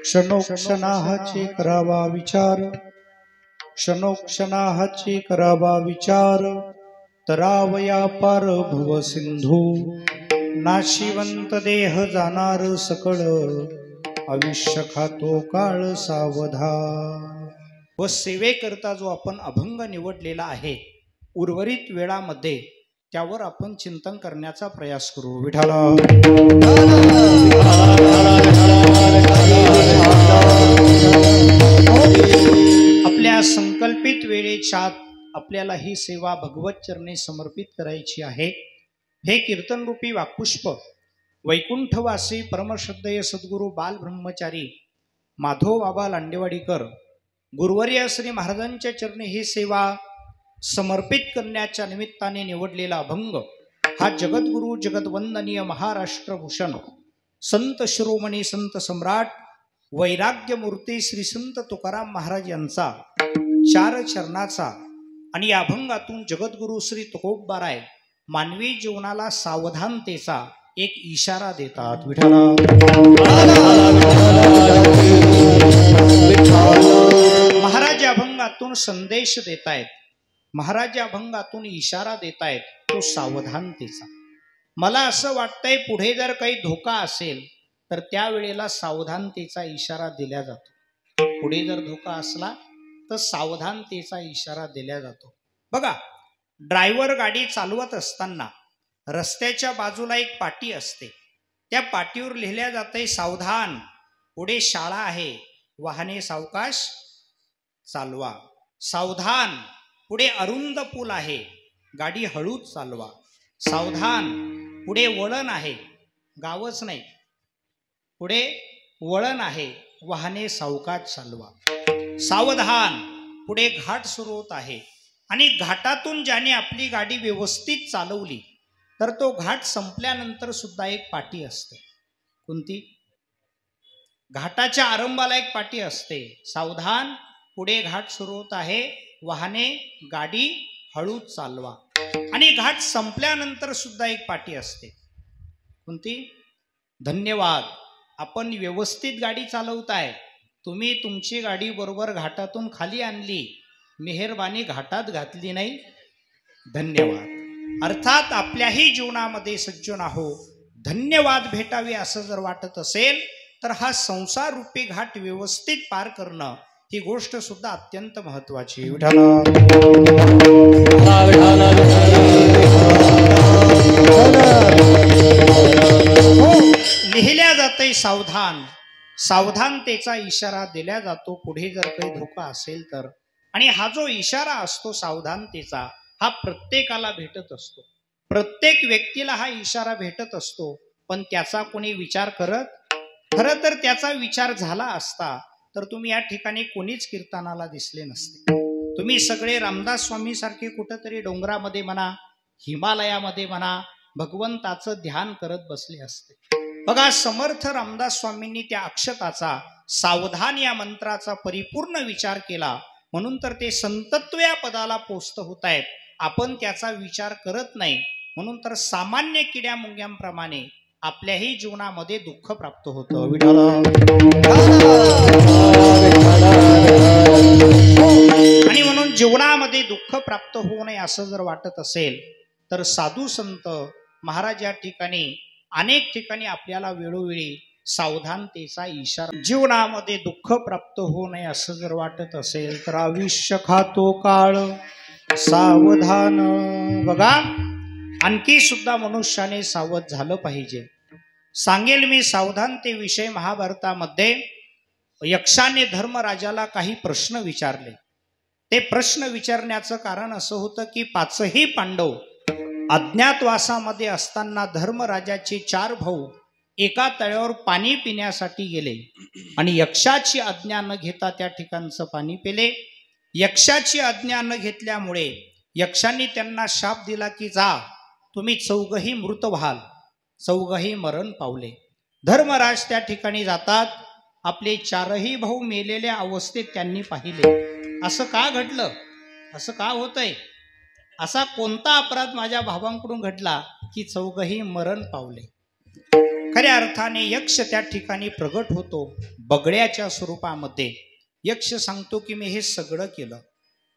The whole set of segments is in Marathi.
क्षणोक्षणाचे करावा विचार, क्षणोक्षणाचे करावा विचार, तरावया पार भव सिंधू, नाशिवंत देह जाणार सकळ, आयुष्य खातो काळ सावधान. व सेवेकरता जो आपण अभंग निवडलेला आहे, उर्वरित वेळामध्ये त्यावर आपण चिंतन करण्याचा प्रयास करू. विठाला आपल्या संकल्पित वेळेच्या आपल्याला ही सेवा भगवत चरणी समर्पित करायची आहे. हे कीर्तन रूपी वाक्पुष्प वैकुंठवासी परमश्रद्धेय सद्गुरू बाल ब्रह्मचारी माधव बाबा लांडेवाडीकर गुरुवर्य श्री महाराजांच्या चरणी ही सेवा समर्पित करण्याच्या निमित्ताने निवडलेला अभंग हा जगद्गुरु जगद्वंदनीय महाराष्ट्रभूषण संत शिरोमणी संत सम्राट वैराग्य मूर्ती श्री संत तुकाराम महाराज यांचा चार चरणाचा आणि या अभंगातून जगद्गुरु श्री तुकोबाराय मानवी जीवनाला सावधानतेचा एक इशारा देतात. विठाला महाराज अभंगातून संदेश देतायत, महाराज अभंगातून इशारा देतायत तो सावधानतेचा. मला असं वाटतंय पुढे जर काही धोका असेल तर त्यावेळेला सावधानतेचा इशारा दिला जातो. पुढे जर धोका असला तर सावधानतेचा इशारा दिला जातो. बघा, ड्रायव्हर गाडी चालवत असताना रस्त्याच्या बाजूला एक पाटी असते, त्या पाटीवर लिहिल्या जाते सावधान, पुढे शाळा आहे, वाहने सावकाश चालवा. सावधान, पुढे अरुंद पूल आहे, गाडी हळूच चालवा. सावधान, पुढे वळण आहे, गावच नाही, पुढे वळण आहे, वाहने सावकाश चालवा. सावधान, पुढे घाट सुरू होत आहे आणि घाटातून ज्याने आपली गाडी व्यवस्थित चालवली तर तो घाट संपल्यानंतर सुद्धा एक पाटी असते. कोणती? घाटाच्या आरंभाला एक पाटी असते. सावधान, पुढे घाट सुरू होत आहे, वाहने गाडी हळूच चालवा. आणि घाट संपल्यानंतर सुद्धा एक पाटी असते. कोणती? धन्यवाद, आपण व्यवस्थित गाडी चालवताय, तुम्ही तुमची गाडी बरोबर घाटातून खाली आणली, मेहरबानी घाटात घातली नाही, धन्यवाद. अर्थात आपल्याही जीवनामध्ये सज्जन आहो, धन्यवाद भेटावे असं जर वाटत असेल तर हा संसार रूपी घाट व्यवस्थित पार करणं ही गोष्ट सुद्धा अत्यंत महत्वाची. लिहिल्या जाते सावधान, सावधानतेचा इशारा दिला जातो पुढे जर काही धोका असेल तर. आणि हा जो इशारा असतो सावधानतेचा हा प्रत्येकाला भेटत असतो, प्रत्येक व्यक्तीला हा इशारा भेटत असतो, पण त्याचा कोणी विचार करत? खरं तर त्याचा विचार झाला असता तर तुम्ही या ठिकाणी कोणीच कीर्तनाला दिसले नसते. तुम्ही सगळे रामदास स्वामी सारखे कुठंतरी डोंगरामध्ये म्हणा, हिमालयामध्ये म्हणा, भगवंताचं ध्यान करत बसले असते. बघा, समर्थ रामदास स्वामींनी त्या अक्षताचा, सावधान या मंत्राचा परिपूर्ण विचार केला, म्हणून तर ते संतत्व या पदाला पोचत होत आहेत. आपण त्याचा विचार करत नाही, म्हणून तर सामान्य किड्या मुंग्यांप्रमाणे आपल्याही जीवनामध्ये दुःख प्राप्त होतं. आणि म्हणून जीवनामध्ये दुःख प्राप्त होऊ नये असं जर वाटत असेल तर साधू संत महाराज या ठिकाणी अनेक ठिकाणी आपल्याला वेळोवेळी सावधानतेचा इशारा. जीवनामध्ये दुःख प्राप्त होऊ नये असं जर वाटत असेल तर आयुष्य खातो काळ सावधान. बघा, आणखी सुद्धा मनुष्याने सावध झालं पाहिजे. सांगेल मी सावधानतेविषयी. महाभारतामध्ये यक्षाने धर्मराजाला काही प्रश्न विचारले. ते प्रश्न विचारण्याचं कारण असं होतं की पाचही पांडव अज्ञातवासामध्ये असताना धर्मराजाचे 4 भाऊ एका तळ्यावर पाणी पिण्यासाठी गेले आणि यक्षाची आज्ञा न घेता त्या ठिकाणचं पाणी पिले. यक्षाची आज्ञा न घेतल्यामुळे यक्षांनी त्यांना शाप दिला की जा, तुम्ही चौघही मृत व्हाल. चौघही मरण पावले. धर्मराज त्या ठिकाणी जातात. आपले 4ही भाऊ मेलेल्या अवस्थेत त्यांनी पाहिले. असं का घडलं? असं का होतंय? असा कोणता अपराध माझ्या भावांकडून घडला की चौघही मरण पावले? खऱ्या अर्थाने यक्ष त्या ठिकाणी प्रगट होतो. बगड्याच्या स्वरूपामध्ये यक्ष सांगतो की मी हे सगळं केलं,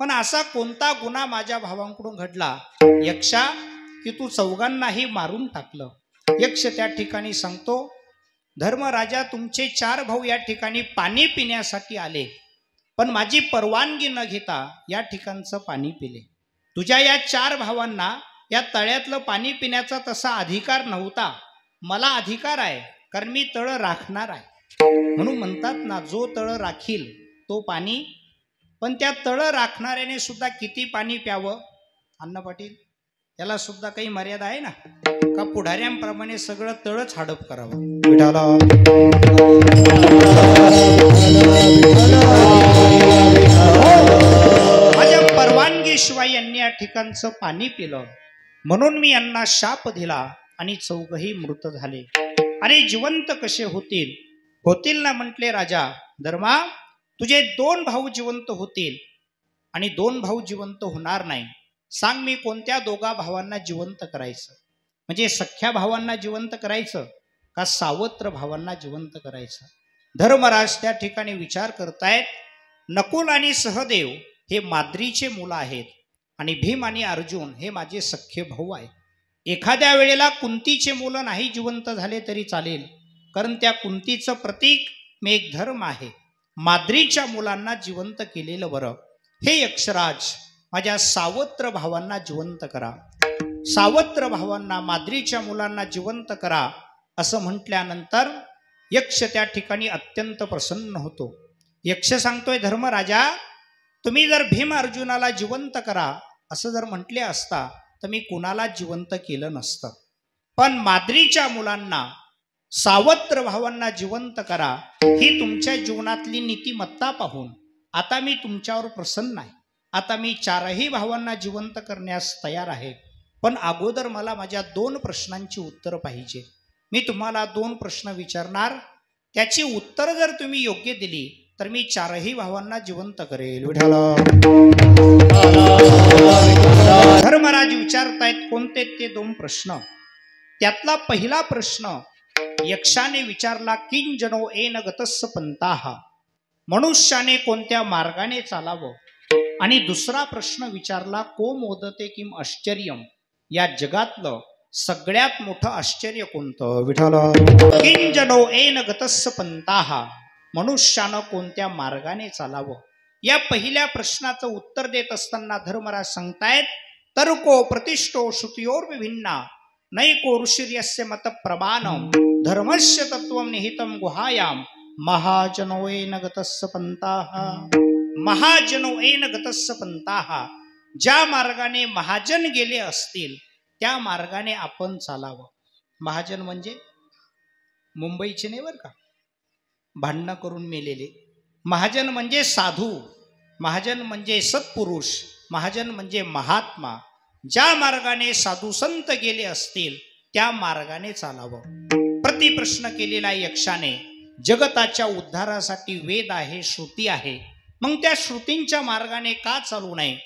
पण असा कोणता गुन्हा माझ्या भावांकडून घडला यक्षा की तू चौघांनाही मारून टाकलं. यक्ष त्या ठिकाणी सांगतो, धर्मराजा तुमचे 4 भाऊ या ठिकाणी पाणी पिण्यासाठी आले, पण माझी परवानगी न घेता या ठिकाणचं पाणी पिले. तुझ्या या 4 भावांना या तळ्यातलं पाणी पिण्याचा तसा अधिकार नव्हता, मला अधिकार आहे, कारण मी तळ राखणार आहे. म्हणून म्हणतात ना, जो तळ राखील तो पाणी. पण त्या तळ राखणाऱ्याने सुद्धा किती पाणी प्यावं अण्णा पाटील, याला सुद्धा काही मर्यादा आहे ना, का पुढाऱ्यांप्रमाणे सगळं तळच हडप करावं. विठाला माझ्या परवानगीशिवाय यांनी या ठिकाणचं पाणी पिलं, म्हणून मी यांना शाप दिला आणि चौघही मृत झाले. आणि जिवंत कसे होतील? होतील ना म्हटले राजा धर्मा, तुझे 2 भाऊ जिवंत होतील आणि 2 भाऊ जिवंत होणार नाही. सांग मी कोणत्या 2 भावांना जिवंत करायचं? म्हणजे सख्या भावांना जिवंत करायचं का सावत्र भावांना जिवंत करायचं? धर्मराज त्या ठिकाणी विचार करतायत. नकुल आणि सहदेव हे माद्रीचे मुलं आहेत आणि भीम आणि अर्जुन हे माझे सख्खे भाऊ आहेत. एखाद्या वेळेला कुंतीचे मुलं नाही जिवंत झाले तरी चालेल, कारण त्या कुंतीचं प्रतीक मेघधर्म आहे. माद्रीच्या मुलांना जिवंत केलेलं बरं. हे यक्षराज, माझ्या सावत्र भावांना जिवंत करा, सावत्र भावांना माद्रीच्या मुलांना जिवंत करा असं म्हटल्यानंतर यक्ष त्या ठिकाणी अत्यंत प्रसन्न होतो. यक्ष सांगतोय, धर्मराजा तुम्ही जर भीम अर्जुनाला जिवंत करा असं जर म्हटले असता तर मी कुणाला जिवंत केलं नसतं, पण माद्रीच्या मुलांना सावत्र भावांना जिवंत करा ही तुमच्या जीवनातली नीतिमत्ता पाहून आता मी तुमच्यावर प्रसन्न आहे. आता मी 4ही भावांना जिवंत करण्यास तयार आहे, पण अगोदर मला माझ्या 2 प्रश्नांची उत्तरं पाहिजे. मी तुम्हाला 2 प्रश्न विचारणार, त्याची उत्तर जर तुम्ही योग्य दिली तर मी 4ही भावांना जिवंत करेल. धर्मराज विचारतायत कोणते ते 2 प्रश्न. त्यातला पहिला प्रश्न यक्षाने विचारला, किंजनो येन गतस्स पंताः, मनुष्याने कोणत्या मार्गाने चालावं. आणि दुसरा प्रश्न विचारला, को मोदते किम आश्चर्यम, या जगातलं सगळ्यात मोठं आश्चर्य कोणतं. विठाला किंजनो येन गतस्स पंताः, मनुष्यानं कोणत्या मार्गाने चालावं. या पहिल्या प्रश्नाचं उत्तर देत असताना धर्मराज सांगतायत, तर्को प्रतिष्ठो श्रुतियोर विभिन्ना नैको ऋषिर्यस्य मत प्रमाणम धर्मस्य तत्वं निहितं गुहायाम महाजनो येन गतस्स पंताः. महाजनो येन गतस्स पंताः, ज्या मार्गाने महाजन गेले असतील त्या मार्गाने आपण चालावं. महाजन म्हणजे मुंबईचे नाही बरं का, भांडणं करून मेलेले. महाजन म्हणजे साधू, महाजन म्हणजे सत्पुरुष, महाजन म्हणजे महात्मा. ज्या मार्गाने साधू संत गेले असतील त्या मार्गाने चालावं. प्रतिप्रश्न केलेला यक्षाने, जगताच्या उद्धारासाठी वेद आहे, श्रुती आहे, मग त्या श्रुतींच्या मार्गाने का चालू नये.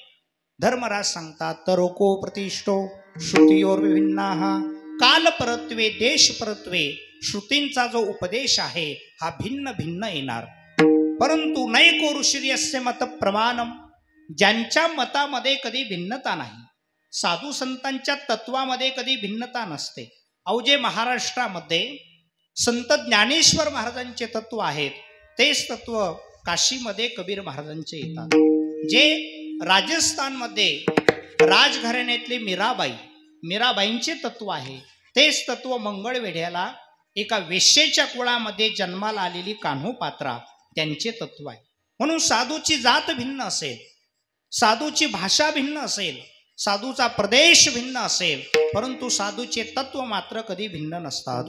धर्मराज सांगतात, तरोको प्रतिष्ठो श्रुतियोर विभिन्नाः, काल परत्वे देश परत्वे, श्रुतींचा जो उपदेश आहे हा भिन्न भिन्न येणार. परंतु नैको ऋषिर्यस्य मत प्रमाणम, ज्यांच्या मतामध्ये कधी भिन्नता नाही, साधू संतांच्या तत्वामध्ये कधी भिन्नता नसते. अहो, जे महाराष्ट्रामध्ये संत ज्ञानेश्वर महाराजांचे तत्व आहेत तेच तत्व काशीमध्ये कबीर महाराजांचे येतात. जे राजस्थानमध्ये राजघराण्यातले मीराबाईंचे तत्व आहे तेच तत्व मंगळवेढ्याला एका वेश्येच्या कुळामध्ये जन्माला आलेली कान्होपात्रा त्यांचे तत्व आहे. म्हणून साधूची जात भिन्न असेल, साधूची भाषा भिन्न असेल, साधूचा प्रदेश भिन्न असेल, परंतु साधूचे तत्व मात्र कधी भिन्न नसतात.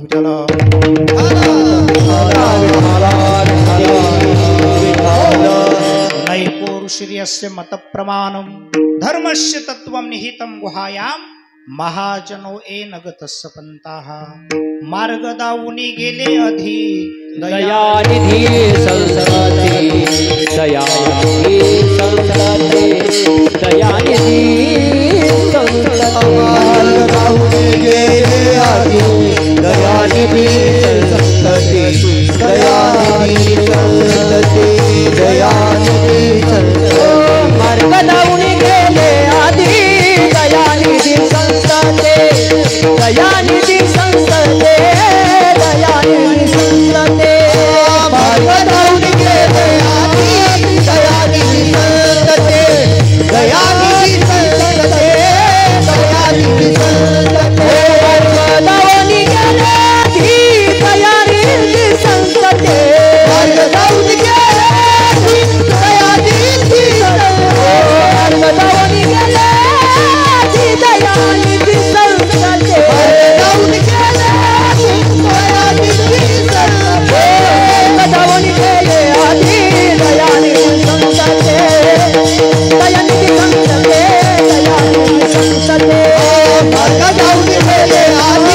नैको ऋषिर्यस्य मत प्रमाणम धर्मस्य तत्वं निहितं गुहायाम महाजनो येन गतस्स पंताः. मार्ग दावुनी गेले अधी दयानिधी संसते, दयानिधी संसते, दयानिधी संसते. मार्ग दावुनी गेले अधी दयानिधी संसते, दयानिधी संतते दयानिधी संतते मार्ग लावून गेले आधी दयानिधी संतते दयानिधी संतते दयानिधी संतते मार्ग लावून गेले आधी दयानिधी संतते दयानिधी संतते दयानिधी संतते मार्ग लावून गेले आधी दयानिधी संतते मार्ग लावून गेले आधी दयानिधी संतते मार्ग लावून गेले आधी दयानिधी संतते मार्ग लावून गेले आधी दयानिधी संतते मार्ग लावून गेले आधी दयानिधी संतते दयानिधी संतते दयानिधी संतते मार्ग लावून गेले आधी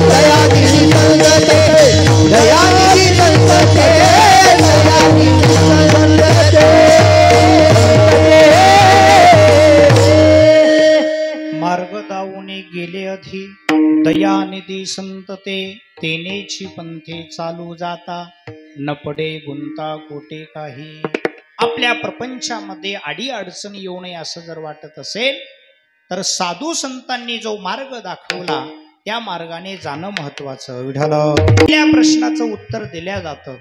दयानिधी संतते दयानिधी संतते दयानिधी संतते मार्ग दावूने गेले अधि दयानिधी संतते तेनेची पंथे चालू जाता न पडे गुंता कोटे काही. आपल्या प्रपंचामध्ये अडी अडचणी येऊ नये असं जर वाटत असेल तर साधू संतांनी जो मार्ग दाखवला त्या मार्गाने जाणं महत्वाचं. विठ्ठल आपल्या प्रश्नाचं उत्तर दिल्या जातं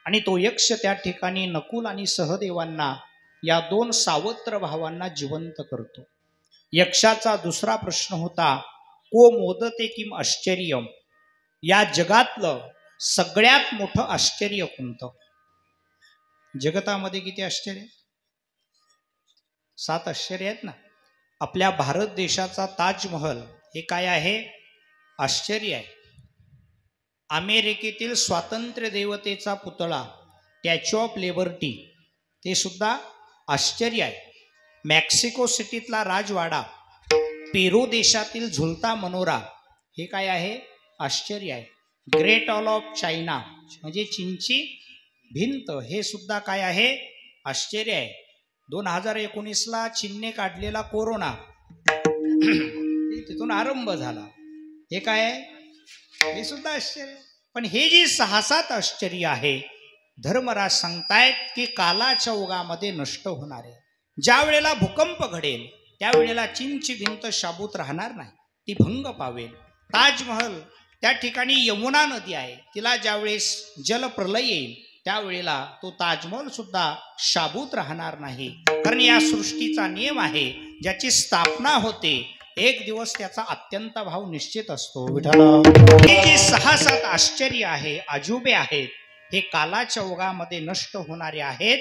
आणि तो यक्ष त्या ठिकाणी नकुल आणि सहदेवांना या दोन सावत्र भावांना जिवंत करतो. यक्षाचा दुसरा प्रश्न होता को मोदते किम आश्चर्यम, या जगातलं सगळ्यात मोठं आश्चर्य कोणतं. जगतामध्ये किती आश्चर्य, 7 आश्चर्य आहेत ना. आपल्या भारत देशाचा ताजमहल हे काय आहे, आश्चर्य आहे. अमेरिकेतील स्वातंत्र्य देवतेचा पुतळा स्टॅच्यू ऑफ लिबर्टी ते सुद्धा आश्चर्य आहे. मेक्सिको सिटीतला राजवाडा, पेरू देशातील झुलता मनोरा हे काय आहे, आश्चर्य आहे. ग्रेट वॉल ऑफ चायना म्हणजे चीनची भिंत हे सुद्धा काय आहे, आश्चर्य आहे. 2019ला चीनने काढलेला कोरोना तिथून आरंभ झाला हे काय आहे, हे सुद्धा आश्चर्य. पण हे जी 6-7 आश्चर्य आहे धर्मराज सांगतायत की कालाच्या ओघामध्ये नष्ट होणार आहे. ज्या वेळेला भूकंप घडेल त्यावेळेला चीनची भिंत शाबूत राहणार नाही, ती भंग पावेल. ताजमहल त्या ठिकाणी यमुना नदी आहे, तिला ज्यावेळेस जलप्रलय येईल त्यावेळेला तो ताजमहल सुद्धा शाबूत राहणार नाही. कारण या सृष्टीचा नियम आहे, ज्याची स्थापना होते एक दिवस त्याचा अत्यंत भाव निश्चित असतो. हे जे 6-7 आश्चर्य आहे, अजुबे आहेत, हे कालाच्या ओघामध्ये नष्ट होणारे आहेत.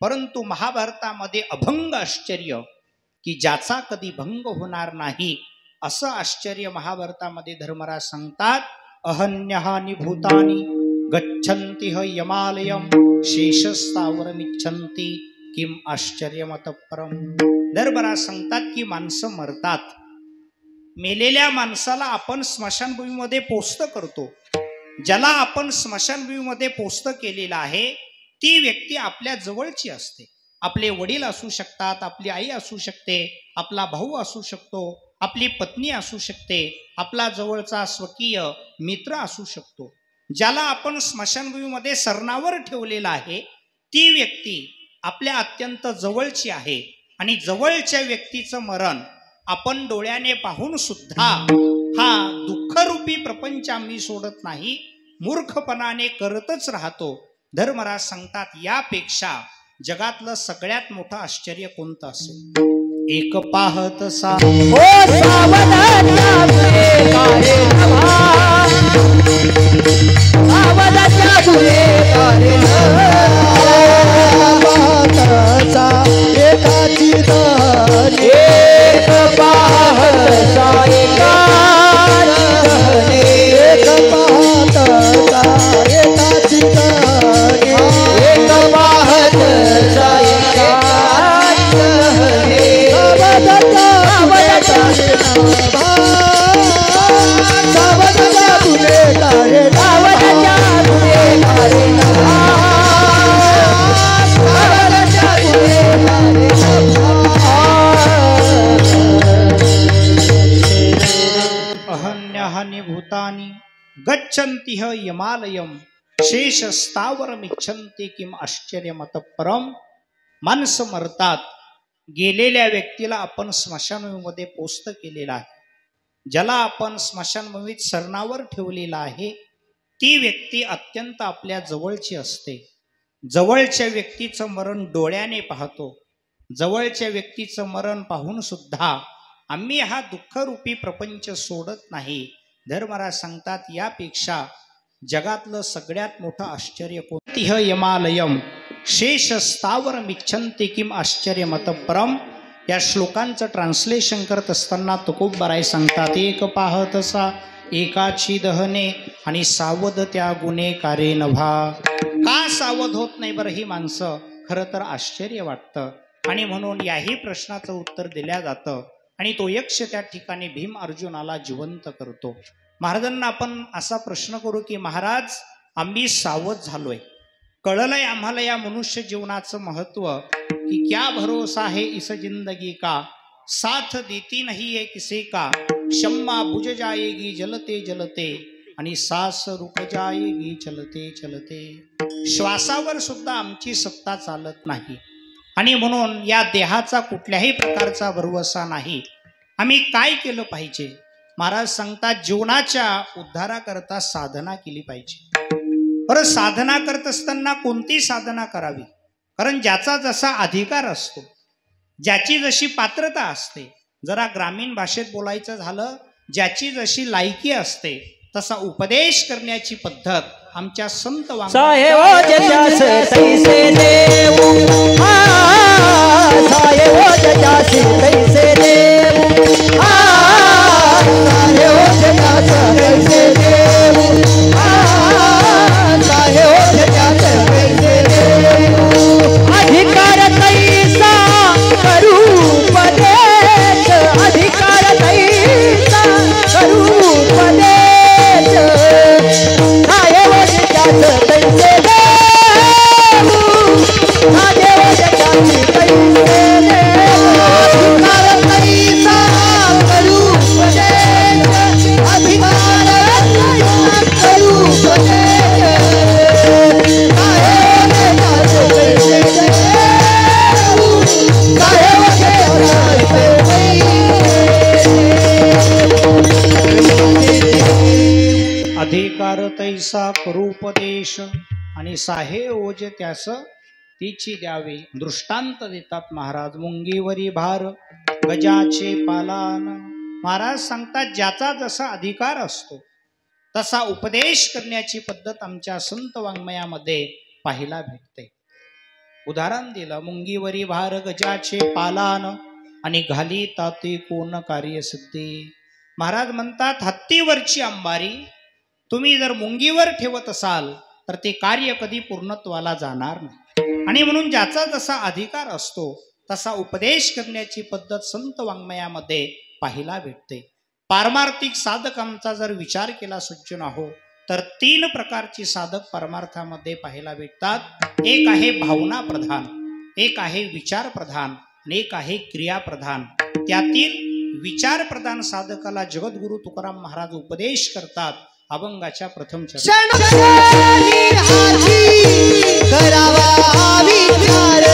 परंतु महाभारतामध्ये अभंग आश्चर्य की ज्याचा कधी भंग होणार नाही असं आश्चर्य महाभारतामध्ये धर्मराज सांगतात. अहन्यहानि भूतानि गच्छन्ति ह यमालयम शेषस्थावरमिच्छन्ति किम आश्चर्यमतपरम. धर्मराज सांगतात की माणसं मरतात, मेलेल्या माणसाला आपण स्मशानभूमीमध्ये पोस्त करतो. ज्याला आपण स्मशानभूमीमध्ये पोस्त केलेला आहे ती व्यक्ती आपल्या जवळची असते. आपले वडील असू शकतात, आपली आई असू शकते, आपला भाऊ असू शकतो, आपली पत्नी असू शकते, आपला जवळचा स्वकीय मित्र असू शकतो. ज्याला आपण स्मशानभूमीमध्ये सरणावर ठेवलेला आहे ती व्यक्ती आपल्या अत्यंत जवळची आहे. आणि जवळच्या व्यक्तीचं मरण आपण डोळ्याने पाहून सुद्धा हा दुःखरूपी प्रपंच आम्ही सोडत नाही, मूर्खपणाने करतच राहतो. धर्मराज सांगतात यापेक्षा जगातलं सगळ्यात मोठं आश्चर्य कोणतं असेल. एक पाहत सा गच्छन्ति ह यमालयम शेष स्थावरमिच्छन्ति किम आश्चर्यमत परम. माणसं मरतात, गेलेल्या व्यक्तीला आपण स्मशानभूमीमध्ये पोस्त केलेला आहे, ज्याला आपण स्मशानभूमीत सरणावर ठेवलेला आहे, ती व्यक्ती अत्यंत आपल्या जवळची असते. जवळच्या व्यक्तीचं मरण डोळ्याने पाहतो. जवळच्या व्यक्तीचं मरण पाहून सुद्धा आम्ही हा दुःखरूपी प्रपंच सोडत नाही. धर्मराज सांगतात, यापेक्षा जगातलं सगळ्यात मोठं आश्चर्य कोणतीह यमालयम शेष स्थावरमिच्छन्ति किम आश्चर्यमत परम. या श्लोकांचं ट्रान्सलेशन करत असताना तुकोबराय सांगतात, एक पाहतसा एकाची दहने आणि सावध त्या गुन्हेगारे नभा. का सावध होत नाही बरं ही माणसं? खरं तर आश्चर्य वाटतं. आणि म्हणून याही प्रश्नाचं उत्तर दिल्या जातं. आणि तो यक्ष त्या ठिकाणी भीम अर्जुनाला जिवंत करतो. महाराजांना आपण असा प्रश्न करू की महाराज, आम्ही सावध झालोय, कळलंय आम्हाला या मनुष्य जीवनाचं महत्व, कि क्या भरोसा है इस जिंदगी का, साथ देती नहीं है किसी का, शम्मा बुझ जाएगी जलते जलते आणि सास रुक जाएगी चलते चलते. श्वासावर सुद्धा आमची सत्ता चालत नाही आणि म्हणून या देहाचा कुठल्याही प्रकारचा भरवसा नाही. आम्ही काय केलं पाहिजे? महाराज सांगतात, जीवनाच्या उद्धाराकरता साधना केली पाहिजे. बरं, साधना करत असताना कोणती साधना करावी? कारण ज्याचा जसा अधिकार असतो, ज्याची जशी पात्रता असते, जरा ग्रामीण भाषेत बोलायचं झालं, ज्याची जशी लायकी असते तसा उपदेश करण्याची पद्धत आमच्या संत अधिकार तैसा करूपदेश आणि साहे ओज त्यास तिची द्यावे. दृष्टांत देतात महाराज, मुंगीवरी भार गजाचे पालान. महाराज सांगतात, ज्याचा जसा अधिकार असतो तसा उपदेश करण्याची पद्धत आमच्या संत वाङ्मयामध्ये पाहायला भेटते. उदाहरण दिलं, मुंगीवरी भार गजाचे पालान आणि घाली ताते कोण कार्यसिद्धी. महाराज म्हणतात, हत्तीवरची अंबारी तुम्ही जर मुंगीवर ठेवत असाल तर ते कार्य कधी पूर्णत्वाला जाणार नाही. आणि म्हणून ज्याचा जसा अधिकार असतो तसा उपदेश करण्याची पद्धत संत वाङ्मयामध्ये पाहायला भेटते. पारमार्थिक साधकांचा जर विचार केला सज्जन हो, तर 3 प्रकारची साधक परमार्थामध्ये पाहायला भेटतात. एक आहे भावना प्रधान, एक आहे विचार प्रधान आणि एक आहे क्रिया प्रधान. त्यातील विचार प्रधान साधकाला जगद्गुरु तुकाराम महाराज उपदेश करतात. अभंगाच्या प्रथम क्षणी हाती हरावा विचार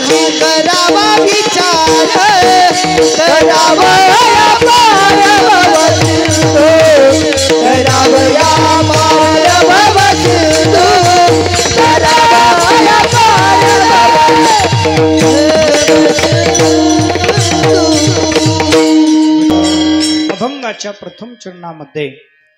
करावा विचार करावया पार भवसिंधू करावया पार भवसिंधू करावया पार अभंगाच्या प्रथम चरणामध्ये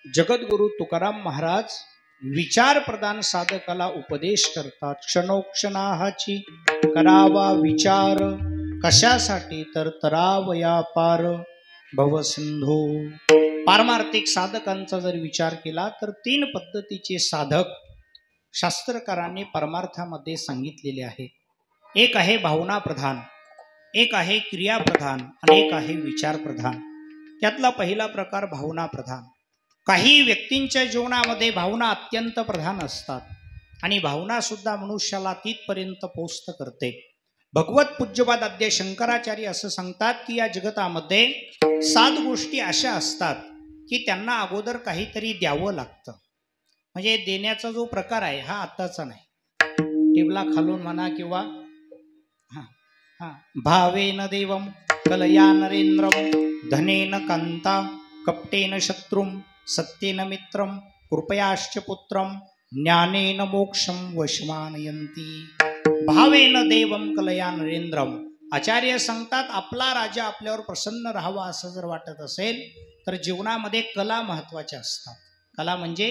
जगद्गुरु तुकाराम महाराज विचार प्रदान साधकाला उपदेश करतात. क्षणोक्षणाची करावा विचार कशासाठी तर तरावया पार भवसिंधू. पारमार्थिक साधकांचा जर विचार केला तर 3 पद्धतीचे साधक शास्त्रकारांनी परमार्थामध्ये सांगितलेले आहे. एक आहे भावना प्रधान, एक आहे क्रिया प्रधान आणि एक आहे विचार प्रधान. त्यातला पहिला प्रकार भावना प्रधान. काही व्यक्तींच्या जीवनामध्ये भावना अत्यंत प्रधान असतात आणि भावना सुद्धा मनुष्याला तिथपर्यंत पोस्ट करते. भगवत पूज्यपाद आद्य शंकराचार्य असं सांगतात की या जगतामध्ये 7 गोष्टी अशा असतात की त्यांना अगोदर काहीतरी द्यावं लागतं. म्हणजे देण्याचा जो प्रकार आहे हा आत्ताचा नाही. टेबला खालून म्हणा किंवा भावेन देवम कलया नरेंद्रम धनेन कांता कपटेन शत्रुम सत्येन मित्रम कृपयाश्च पुत्रम ज्ञानेन मोक्षम वशमानयंती. भावेन देवम कलया नरेंद्रम. आचार्य सांगतात आपला राजा आपल्यावर प्रसन्न राहावा असं जर वाटत असेल तर जीवनामध्ये कला महत्वाच्या असतात. कला म्हणजे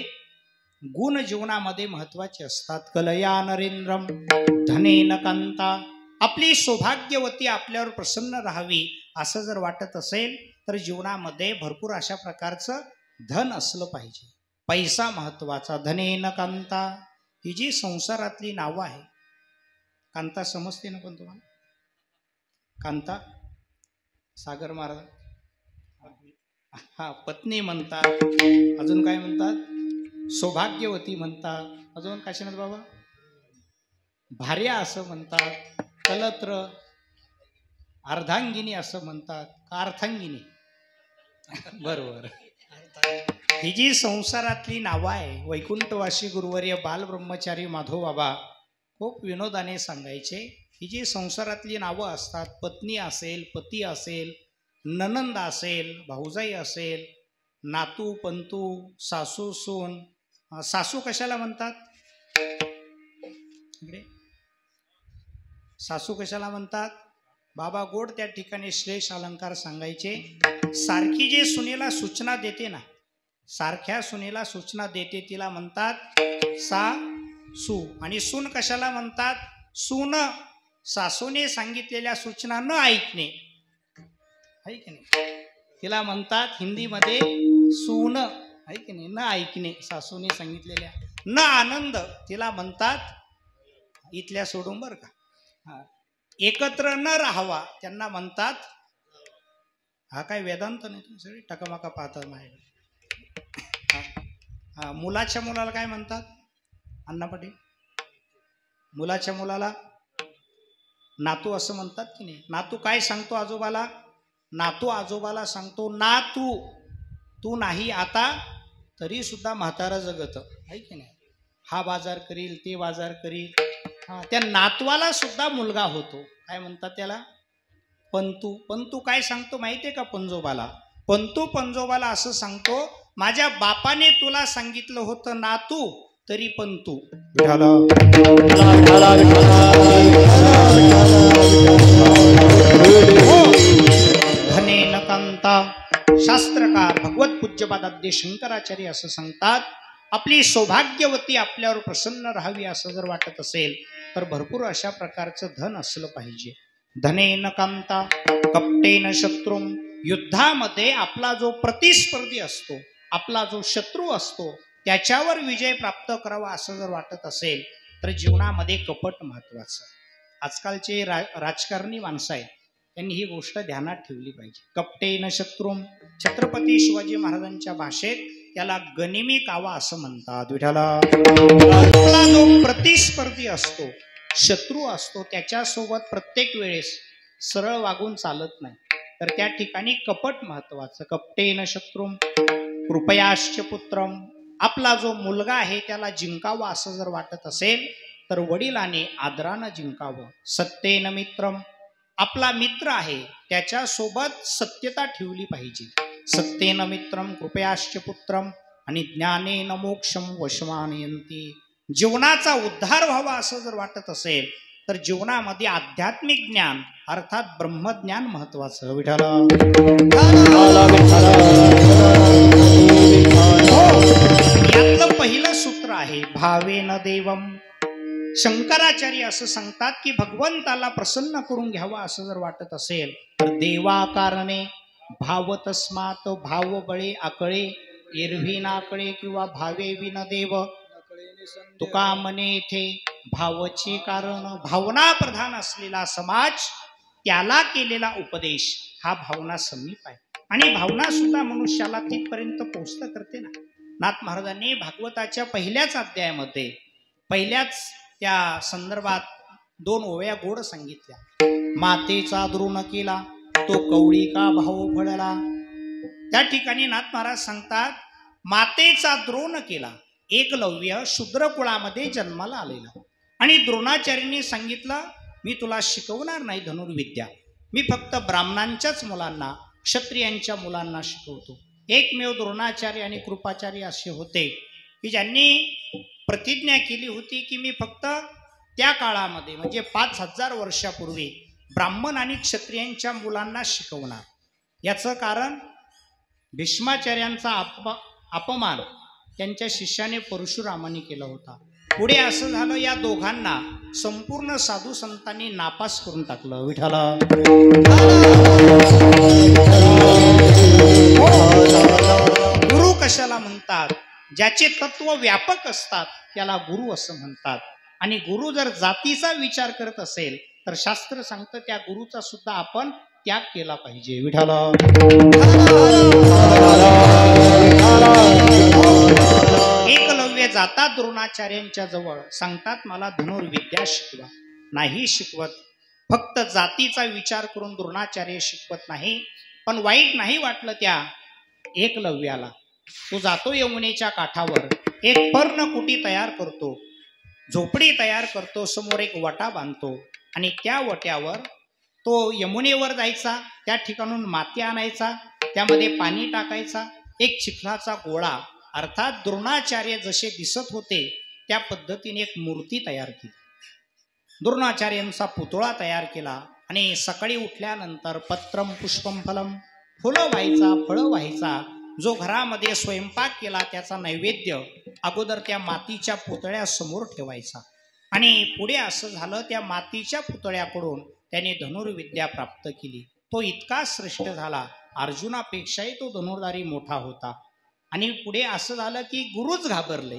गुण जीवनामध्ये महत्वाचे असतात. कलया नरेंद्रम धनेन कांता. आपली सौभाग्यवती आपल्यावर प्रसन्न राहावी असं जर वाटत असेल तर जीवनामध्ये भरपूर अशा प्रकारचं धन असलं पाहिजे. पैसा महत्वाचा. धनेन कांता ही जी संसारातली नावं आहे. कांता समजते ना पण तुम्हाला? कांता सागर महाराज पत्नी म्हणतात. अजून काय म्हणतात? सौभाग्यवती म्हणतात. अजून काय म्हणतात बाबा? भार्या असं म्हणतात. कलत्र अर्धांगिनी असं म्हणतात का अर्थांगिनी? बरोबर. ही जी संसारातली नावं आहे. वैकुंठवासी गुरुवर्य बालब्रह्मचारी माधव बाबा खूप विनोदाने सांगायचे. ही जी संसारातली नावं असतात, पत्नी असेल, पती असेल, ननंद असेल, भाऊजाई असेल, नातू पंतू, सासू सून. सासू कशाला म्हणतात? इकडे सासू कशाला म्हणतात? बाबा गोड त्या ठिकाणी श्लेष अलंकार सांगायचे. सारखी जे सुनेला सूचना देते ना, सारख्या सुनेला सूचना देते तिला म्हणतात सासू. आणि सून कशाला म्हणतात? सून. सासूने सांगितलेल्या सूचना न ऐकणे आहे की नाही तिला म्हणतात हिंदीमध्ये सून आहे की नाही. न ऐकणे सासूने सांगितलेल्या. न आनंद तिला म्हणतात इथल्या सोडून बरं का. एकत्र न राहावा त्यांना म्हणतात. हा काय वेदांत नाही. तुम्ही सगळी टकामका पाहतात माझ्या. मुलाच्या मुलाला काय म्हणतात? अण्णा पाटील. मुलाच्या मुलाला नातू असं म्हणतात की नाही. नातू काय सांगतो आजोबाला? नातू आजोबाला सांगतो नातू तू नाही आता तरी सुद्धा म्हातारा जगत आहे की नाही. हा बाजार करील, ते बाजार करील. त्या नातवाला सुद्धा मुलगा होतो. काय म्हणतात त्याला? पंतू. पंतू काय सांगतो माहितीये का पंजोबाला? पंतू पंजोबाला असं सांगतो माझ्या बापाने तुला सांगितलं होतं नातू तरी पंतू. धनेन कांता. शास्त्रकार भगवत पूज्यपाद आद्य शंकराचार्य असं सांगतात आपली सौभाग्यवती आपल्यावर प्रसन्न राहावी असं जर वाटत असेल तर भरपूर अशा प्रकारचं धन असलं पाहिजे. धनेन कांता कपटेन शत्रुम. युद्धामध्ये आपला जो प्रतिस्पर्धी असतो, आपला जो शत्रू असतो त्याच्यावर विजय प्राप्त करावा असं जर वाटत असेल तर जीवनामध्ये कपट महत्वाचं. आजकालचे राजकारणी माणसं आहेत त्यांनी ही गोष्ट ध्यानात ठेवली पाहिजे. कपटेन शत्रुम. छत्रपती शिवाजी महाराजांच्या भाषेत त्याला गनिमी कावा असं म्हणतात. विठाला. आपला जो प्रतिस्पर्धी असतो, शत्रू असतो, त्याच्यासोबत प्रत्येक वेळेस सरळ वागून चालत नाही. तर त्या ठिकाणी कपट महत्वाचं. कपटेन शत्रुम कृपयाश्च पुत्रम. आपला जो मुलगा आहे त्याला जिंकावा असं जर वाटत असेल तर वडिलांनी आदरानं जिंकावं. सत्येन मित्रम, आपला मित्र आहे त्याच्यासोबत सत्यता ठेवली पाहिजे. सत्येन मित्रम कृपयाश्च पुत्रम आणि ज्ञानेन मोक्षम वशमानयन्ति. जीवनाचा उद्धार व्हावा असं जर वाटत असेल तर जीवनामध्ये आध्यात्मिक ज्ञान अर्थात ब्रह्मज्ञान महत्वाचं. विठ्ठल यातलं पहिलं सूत्र आहे भावेन देवम. शंकराचार्य असं सांगतात की भगवंताला प्रसन्न करून घ्यावा असं जर वाटत असेल तर देवाकारणे भाव तस्मात भाव बळे आकळे एरवी नाकळे किंवा भावे विन देव. तुका म्हणे येथे भावचे कारण. भावना प्रधान असलेला समाज त्याला केलेला उपदेश हा भावना समीप आहे आणि भावना सुद्धा मनुष्याला तिथपर्यंत पोहोचत करते ना. नाथ महाराजांनी भागवताच्या पहिल्याच अध्यायामध्ये पहिल्याच त्या संदर्भात 2 ओव्या गोड सांगितल्या. मातेचा द्रोण केला तो कवळी का भाव फळला. त्या ठिकाणी नाथ महाराज सांगतात मातेचा द्रोण केला. एकलव्य शूद्र कुळामध्ये जन्माला आलेला आणि द्रोणाचार्यांनी सांगितलं मी तुला शिकवणार नाही धनुर्विद्या, मी फक्त ब्राह्मणांच्याच मुलांना क्षत्रियांच्या मुलांना शिकवतो. एकमेव द्रोणाचार्य आणि कृपाचार्य असे होते की ज्यांनी प्रतिज्ञा केली होती की मी फक्त त्या काळामध्ये म्हणजे 5000 वर्षापूर्वी ब्राह्मण आणि क्षत्रियांच्या मुलांना शिकवणार. याचं कारण भीष्माचार्यांचा अपमान त्यांच्या शिष्याने परशुरामाने केला होता. पुढे असं झालं या दोघांना संपूर्ण साधू संतांनी नापास करून टाकलं. विठ्ठला गुरु कशाला म्हणतात? ज्याचे तत्व व्यापक असतात त्याला गुरु असं म्हणतात. आणि गुरु जर जातीचा विचार करत असेल तर शास्त्र सांगतं त्या गुरुचा सुद्धा आपण त्याग केला पाहिजे. विठ्ठला एकलव्य जातात द्रोणाचार्यांच्या जवळ सांगतात मला धनुर्विद्या शिकवा. नाही शिकवत. फक्त जातीचा विचार करून द्रोणाचार्य शिकवत नाही. पण वाईट नाही वाटलं त्या एकलव्याला. तो जातो यमुनेच्या काठावर एक पर्णकुटी तयार करतो, झोपडी तयार करतो, समोर एक वटा बांधतो आणि त्या वट्यावर तो यमुनेवर जायचा. त्या ठिकाणून माती आणायचा, त्यामध्ये पाणी टाकायचा, एक चिखलाचा गोळा अर्थात द्रोणाचार्य जसे दिसत होते त्या पद्धतीने एक मूर्ती तयार केली. द्रोणाचार्यांचा पुतळा तयार केला आणि सकाळी उठल्यानंतर पत्रम पुष्पम फलम, फुलं व्हायचा, फळं व्हायचा. जो घरामध्ये स्वयंपाक केला त्याचा नैवेद्य अगोदर त्या मातीच्या पुतळ्यासमोर ठेवायचा. आणि पुढे असं झालं त्या मातीच्या पुतळ्याकडून त्याने धनुर्विद्या प्राप्त केली. तो इतका श्रेष्ठ झाला अर्जुनापेक्षाही तो धनुर्धारी मोठा होता. आणि पुढे असं झालं की गुरुच घाबरले,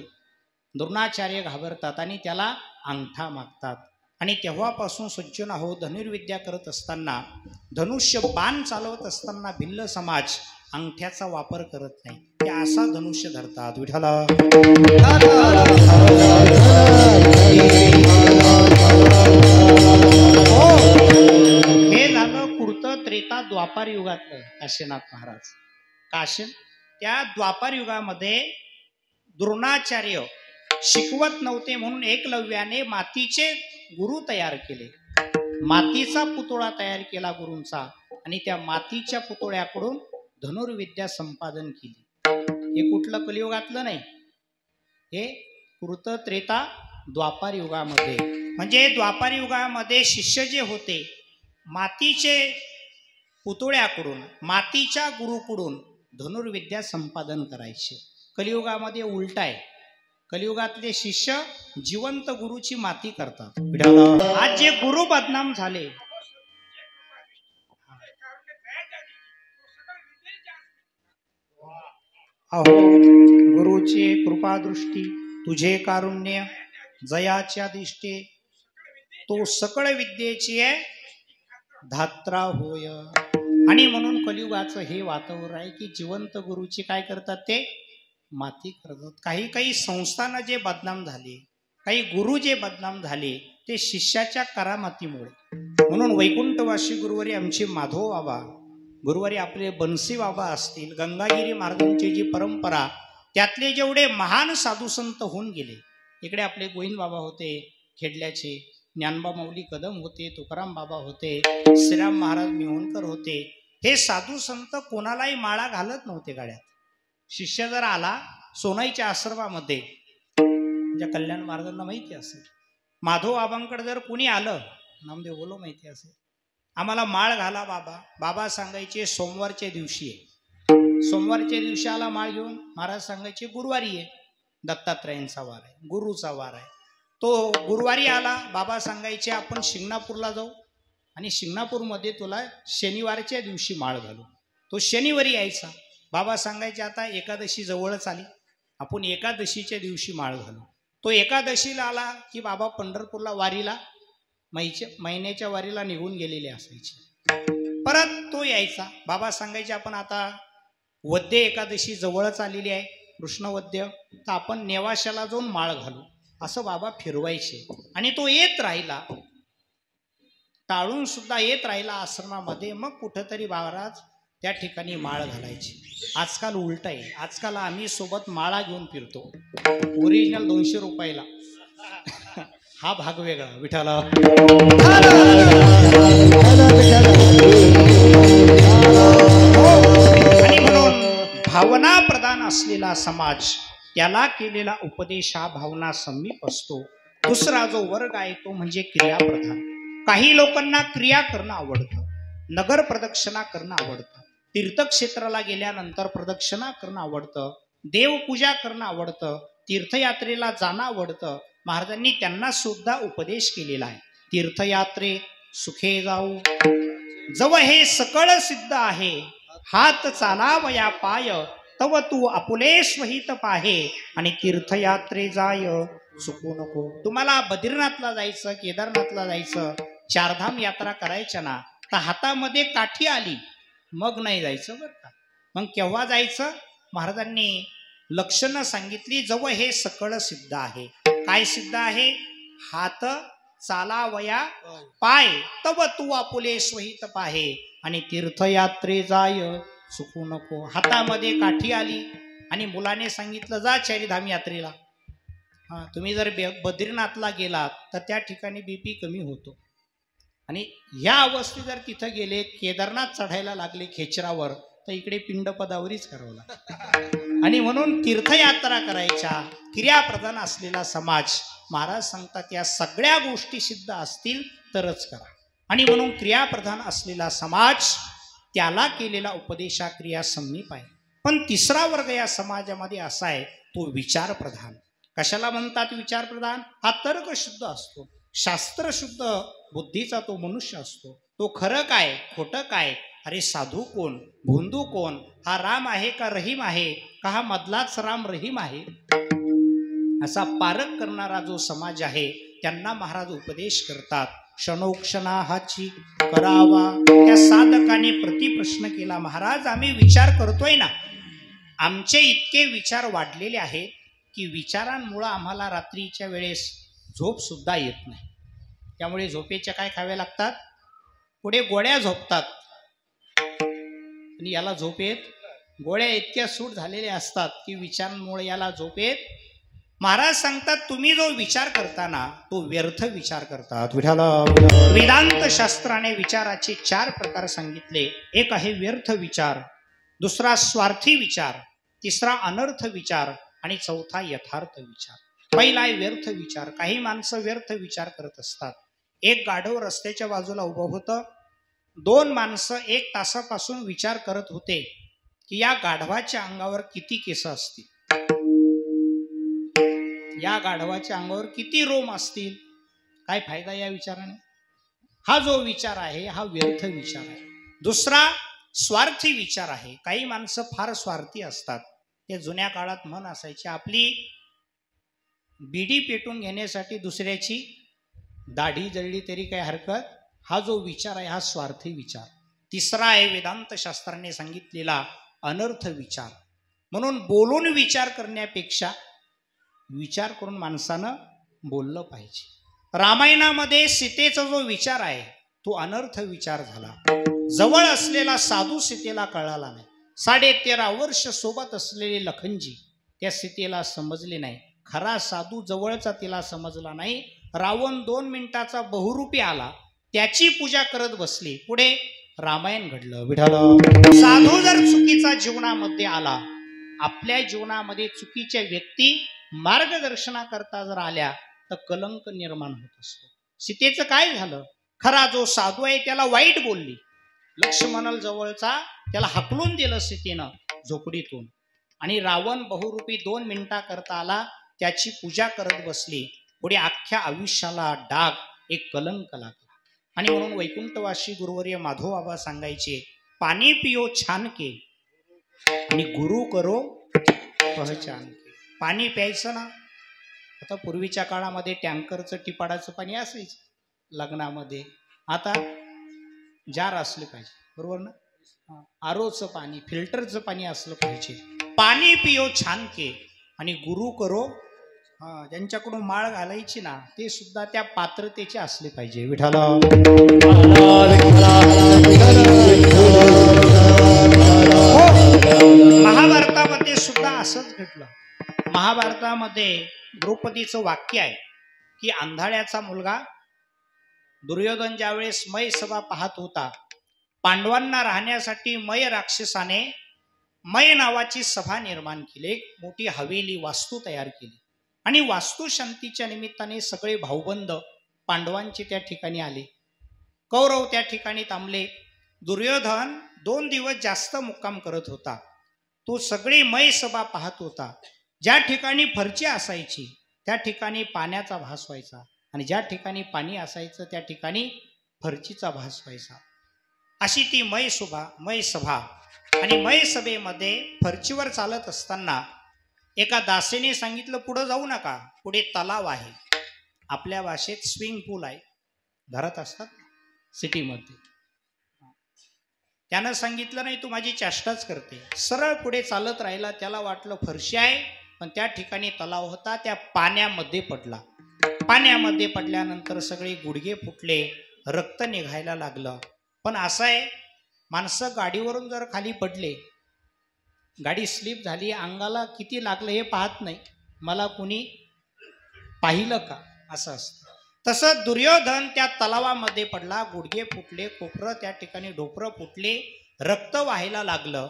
द्रोणाचार्य घाबरतात आणि त्याला अंगठा मागतात. आणि तेव्हापासून सज्जन हो धनुर्विद्या करत असताना धनुष्य बाण चालवत असताना भिल्ल समाज अंगठ्याचा वापर करत नाही, ते असा धनुष्य धरतात. विठ्ठला हे झालं कृत त्रेता द्वापार युगातलं काशीनाथ महाराज. काशीन त्या द्वापार युगामध्ये द्रोणाचार्य शिकवत नव्हते म्हणून एकलव्याने मातीचे गुरु तयार केले. मातीचा पुतळा तयार केला गुरूंचा आणि त्या मातीच्या पुतळ्याकडून धनुर्विद्या संपादन केली. हे कुठलं कलियुगातलं नाही, हे कृत त्रेता द्वापार युगामध्ये. म्हणजे द्वापार युगामध्ये शिष्य जे होते मातीचे पुतळ्याकडून मातीच्या गुरुकडून धनुर्विद्या संपादन करायचे. कलियुगामध्ये उलट आहे. कलियुगातले शिष्य जिवंत गुरुची माती करतात. आज जे गुरु बदनाम झाले, अहो गुरुची कृपादृष्टी तुझे कारुण्य जयाच्या दिष्टे तो सकळ विद्येची धात्रा होय. आणि म्हणून कलियुगाचं हे वातावरण आहे की जिवंत गुरुची काय करतात ते माती करतात. काही काही संस्थानं जे बदनाम झाले, काही गुरु जे बदनाम झाले ते शिष्याच्या करामातीमुळे. म्हणून वैकुंठवासी गुरुवारी आमचे माधव बाबा, गुरुवारी आपले बनसी बाबा असतील, गंगागिरी महाराजांची जी परंपरा त्यातले जेवढे महान साधू संत होऊन गेले, इकडे आपले गोविंद बाबा होते, खेडल्याचे, ज्ञानबा माऊली कदम होते, तुकाराम बाबा होते, श्रीराम महाराज मिळवणकर होते. हे साधू संत कोणालाही माळा घालत नव्हते गाड्यात. शिष्य जर आला सोनाईच्या आश्रमामध्ये, म्हणजे कल्याण महाराजांना माहिती असेल, माधव बाबांकडे जर कोणी आलं, नामदेव बोलो माहिती असेल, आम्हाला माळ घाला बाबा, बाबा सांगायचे सोमवारच्या दिवशी आहे. सोमवारच्या दिवशी आला माळ घेऊन, महाराज सांगायचे गुरुवारी आहे, दत्तात्रयांचा वार आहे, गुरुचा वार आहे. तो गुरुवारी आला, बाबा सांगायचे आपण शिंगणापूरला जाऊ आणि शिंगणापूरमध्ये तुला शनिवारच्या दिवशी माळ घालू. तो शनिवारी यायचा. बाबा सांगायचे आता एकादशी जवळच आली, आपण एकादशीच्या दिवशी माळ घालू. तो एकादशीला आला की बाबा पंढरपूरला वारीला, महिन्याच्या वारीला निघून गेलेले असायचे. परत तो यायचा. बाबा सांगायचे आपण आता वद्य एकादशी जवळच आलेली आहे, कृष्णवद्य, तर आपण नेवाशाला जाऊन माळ घालू. असं बाबा फिरवायचे. आणि तो येत राहिला, टाळून सुद्धा येत राहिला आश्रमामध्ये. मग कुठंतरी महाराज त्या ठिकाणी माळ घालायची. आजकाल उलट आहे. आजकाल आम्ही सोबत माळा घेऊन फिरतो, ओरिजिनल 200 रुपयाला. हा भाग वेगळा. विठाला आणि म्हणून भावना प्रधान असलेला समाज, त्याला केलेला उपदेश हा भावना समीप असतो. दुसरा जो वर्ग आहे तो म्हणजे क्रियाप्रधान. काही लोकांना क्रिया करणं आवडतं, नगर प्रदक्षिणा करणं आवडतं, तीर्थक्षेत्राला गेल्यानंतर प्रदक्षिणा करणं आवडतं, देवपूजा करणं आवडतं, तीर्थयात्रेला जाणं आवडतं. महाराजांनी त्यांना सुद्धा उपदेश केलेला आहे. तीर्थयात्रे सुखे जाऊ, जव हे सकळ सिद्ध आहे, हात चालावया पाय, तव तू आपुले स्वहित पाहे, आणि तीर्थयात्रे जाय चुकू नको. तुम्हाला बद्रीनाथला जायचं, केदारनाथला जायचं, चारधाम यात्रा करायच्या ना, तर हातामध्ये काठी आली मग नाही जायचं बरं का. मग केव्हा जायचं? महाराजांनी लक्षणं सांगितली. जव हे सकळ सिद्ध आहे. काय सिद्ध आहे? हात चालावया पाय, तव तू आपुले स्वहित पाहे, आणि तीर्थयात्रे जाय चुकू नको. हातामध्ये काठी आली आणि मुलाने सांगितलं जा चारीधाम यात्रेला. हा, तुम्ही जर बद्रीनाथला गेलात तर त्या ठिकाणी बीपी कमी होतो. आणि ह्या अवस्थेत जर तिथं गेले, केदारनाथ चढायला लागले खेचरावर, तर इकडे पिंडपदावरीच करावं लागतं. आणि म्हणून तीर्थयात्रा करायच्या, क्रियाप्रधान असलेला समाज, महाराज सांगतात या सगळ्या गोष्टी सिद्ध असतील तरच करा. आणि म्हणून क्रियाप्रधान असलेला समाज, त्याला केलेला उपदेशा क्रिया समीप आहे. पण तिसरा वर्ग या समाजामध्ये असा आहे, तो विचारप्रधान. कशाला म्हणतात विचारप्रधान? हा तर्कशुद्ध असतो, शास्त्रशुद्ध बुद्धीचा तो मनुष्य असतो. तो खरं काय खोटं काय, अरे साधू कोण भोंदू कोण, हा राम आहे का रहीम आहे, का हा मधलाच राम रहीम आहे, असा पारख करणारा जो समाज आहे, त्यांना महाराज उपदेश करतात. क्षणोक्षणा हाची करावा. त्या साधकाने प्रतिप्रश्न केला, महाराज आम्ही विचार करतोय ना, आमचे इतके विचार वाढलेले आहेत की विचारांमुळं आम्हाला रात्रीच्या वेळेस झोप सुद्धा येत नाही. त्यामुळे झोपेच्या काय खाव्या लागतात? पुढे गोळ्या झोपतात. आणि याला झोप येत, गोळ्या इतक्या सूट झालेल्या असतात की विचारांमुळे याला झोप येत. महाराज सांगतात तुम्ही जो विचार करताना तो व्यर्थ विचार करतात. वेदांत शास्त्राने विचाराचे 4 प्रकार सांगितले. एक आहे व्यर्थ विचार, दुसरा स्वार्थी विचार, तिसरा अनर्थ विचार, आणि चौथा यथार्थ विचार. पहिला आहे व्यर्थ विचार. काही माणसं व्यर्थ विचार करत असतात. एक गाढव रस्त्याच्या बाजूला उभं होतं. 2 माणसं 1 तासापासून विचार करत होते की या गाढवाच्या अंगावर किती केस असतील, या गाढवाच्या अंगावर किती रोम असतील, काय फायदा या विचाराने. हा जो विचार आहे हा व्यर्थ विचार आहे. दुसरा स्वार्थी विचार आहे. काही माणसं फार स्वार्थी असतात. ते जुन्या काळात म्हण असायची, आपली बिडी पेटून घेण्यासाठी दुसऱ्याची दाढी जळली तरी काही हरकत. हा जो विचार आहे हा स्वार्थी विचार. तिसरा आहे वेदांत शास्त्राने सांगितलेला अनर्थ विचार. म्हणून बोलून विचार करण्यापेक्षा विचार करून माणसानं बोललं पाहिजे. रामायणामध्ये सीतेचा जो विचार आहे तो अनर्थ विचार झाला. जवळ असलेला साधू सीतेला कळाला नाही. 13.5 वर्ष सोबत असलेले लखनजी त्या सीतेला समजले नाही. खरा साधू जवळचा तिला समजला नाही. रावण 2 मिनिटाचा बहुरूपी आला, त्याची पूजा करत बसली. पुढे रामायण घडलं. विठ्ठल साधू जर चुकीचा जीवनामध्ये आला, आपल्या जीवनामध्ये चुकीच्या व्यक्ती मार्गदर्शनाकरता जर आल्या तर कलंक निर्माण होत असतो. सीतेचं काय झालं? खरा जो साधू आहे त्याला वाईट बोलली, लक्ष्मण जवळचा त्याला हाकलून दिलं सीतेनं झोपडीतून, आणि रावण बहुरूपी 2 मिनिटाकरता आला, त्याची पूजा करत बसली. पुढे अख्ख्या आयुष्याला डाग, एक कलंक लागला. आणि म्हणून वैकुंठवासी गुरुवर्य माधव बाबा सांगायचे, पाणी पियो छान के आणि गुरु करो पहचान के. पाणी प्यायचं ना, आता पूर्वीच्या काळामध्ये टँकरचं टिपाडाचं पाणी असायचं लग्नामध्ये, आता जार असलं पाहिजे, बरोबर ना? आरोचं पाणी, फिल्टरचं पाणी असलं पाहिजे. पाणी पियो छान के आणि गुरु करो, ज्यांच्याकडून माळ घालायची ना ते सुद्धा त्या पात्रतेचे असले पाहिजे. विठ्ठल महाभारतामध्ये सुद्धा असंच घडलं. महाभारतामध्ये द्रौपदीचं वाक्य आहे की आंधळ्याचा मुलगा दुर्योधन ज्यावेळेस मय सभा पाहत होता, पांडवांना राहण्यासाठी मय राक्षसाने मय नावाची सभा निर्माण केली, एक मोठी हवेली वास्तू तयार केली, आणि वास्तुशांतीच्या निमित्ताने सगळे भाऊबंद पांडवांचे त्या ठिकाणी आले. कौरव त्या ठिकाणी थांबले. दुर्योधन 2 दिवस जास्त मुक्काम करत होता. तो सगळी मय सभा पाहत होता. ज्या ठिकाणी फरची असायची त्या ठिकाणी पाण्याचा भास व्हायचा, आणि ज्या ठिकाणी पाणी असायचं त्या ठिकाणी फरचीचा भास व्हायचा. अशी ती मय सभा. आणि मय सभेमध्ये फरचीवर चालत असताना एका दासीने सांगितलं, पुढं जाऊ नका, पुढे तलाव आहे. आपल्या भाषेत स्विमिंग पूल आहे, घरात असतात सिटीमध्ये. त्यानं सांगितलं, नाही तू माझी चेष्टाच करते. सरळ पुढे चालत राहिला. त्याला वाटलं फरशी आहे, पण त्या ठिकाणी तलाव होता. त्या पाण्यामध्ये पडला. पाण्यामध्ये पडल्यानंतर सगळे गुडघे फुटले, रक्त निघायला लागलं. पण असं आहे, माणसं गाडीवरून जर खाली पडले, गाडी स्लिप झाली, अंगाला किती लागलं हे पाहत नाही, मला कुणी पाहिलं का, असं असतं. तसं दुर्योधन त्या तलावामध्ये पडला, गुडघे फुटले, कोपरं त्या ठिकाणी ढोपरं फुटले, रक्त व्हायला लागलं.